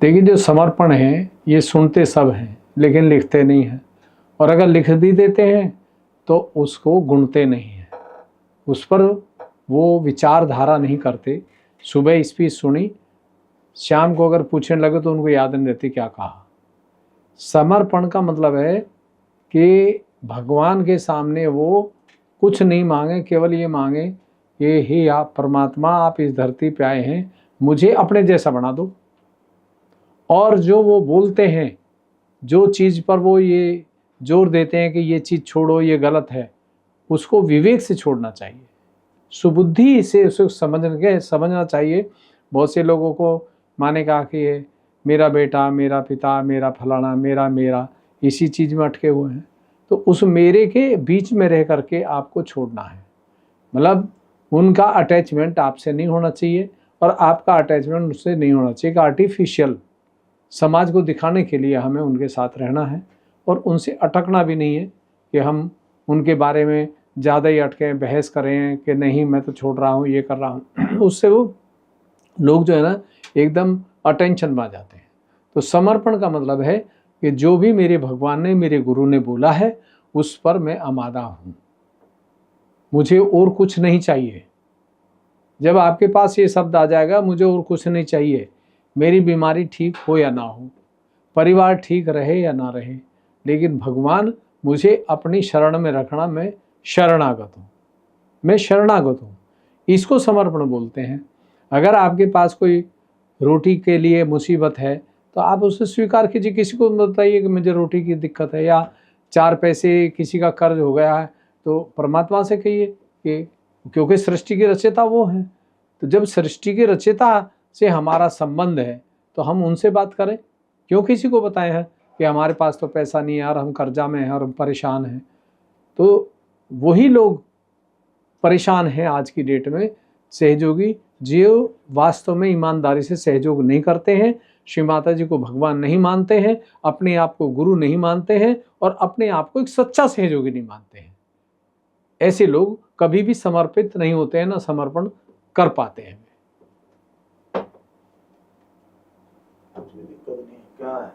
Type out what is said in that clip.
देखिए, जो समर्पण है ये सुनते सब हैं लेकिन लिखते नहीं हैं, और अगर लिख भी देते हैं तो उसको गुणते नहीं हैं, उस पर वो विचारधारा नहीं करते। सुबह स्पीच सुनी, शाम को अगर पूछने लगे तो उनको याद नहीं रहती क्या कहा। समर्पण का मतलब है कि भगवान के सामने वो कुछ नहीं मांगे, केवल ये मांगे कि हे आप परमात्मा, आप इस धरती पे आए हैं, मुझे अपने जैसा बना दो। और जो वो बोलते हैं, जो चीज़ पर वो ये जोर देते हैं कि ये चीज़ छोड़ो, ये गलत है, उसको विवेक से छोड़ना चाहिए, सुबुद्धि से उसे समझना चाहिए। बहुत से लोगों को माने कहा कि ये मेरा बेटा, मेरा पिता, मेरा फलाना, मेरा इसी चीज़ में अटके हुए हैं, तो उस मेरे के बीच में रह करके आपको छोड़ना है। मतलब उनका अटैचमेंट आपसे नहीं होना चाहिए और आपका अटैचमेंट उनसे नहीं होना चाहिए। कि आर्टिफिशियल समाज को दिखाने के लिए हमें उनके साथ रहना है और उनसे अटकना भी नहीं है कि हम उनके बारे में ज़्यादा ही अटकें, बहस करें कि नहीं मैं तो छोड़ रहा हूँ, ये कर रहा हूँ। उससे वो लोग जो है ना एकदम अटेंशन में आ जाते हैं। तो समर्पण का मतलब है कि जो भी मेरे भगवान ने, मेरे गुरु ने बोला है उस पर मैं आमादा हूँ, मुझे और कुछ नहीं चाहिए। जब आपके पास ये शब्द आ जाएगा, मुझे और कुछ नहीं चाहिए, मेरी बीमारी ठीक हो या ना हो, परिवार ठीक रहे या ना रहे, लेकिन भगवान मुझे अपनी शरण में रखना, मैं शरणागत हूँ, मैं शरणागत हूँ, इसको समर्पण बोलते हैं। अगर आपके पास कोई रोटी के लिए मुसीबत है तो आप उसे स्वीकार कीजिए। किसी को बताइए कि मुझे रोटी की दिक्कत है, या 4 पैसे किसी का कर्ज हो गया है, तो परमात्मा से कहिए कि क्योंकि सृष्टि के रचयिता वो हैं। तो जब सृष्टि के रचयिता से हमारा संबंध है तो हम उनसे बात करें। क्यों किसी को बताए हैं कि हमारे पास तो पैसा नहीं है और हम कर्जा में हैं और हम परेशान हैं। तो वही लोग परेशान हैं आज की डेट में, सहयोगी, जो वास्तव में ईमानदारी से सहयोग नहीं करते हैं, श्री माता जी को भगवान नहीं मानते हैं, अपने आप को गुरु नहीं मानते हैं और अपने आप को एक सच्चा सहयोगी नहीं मानते हैं। ऐसे लोग कभी भी समर्पित नहीं होते हैं, ना समर्पण कर पाते हैं। दिक्कत नहीं क्या है?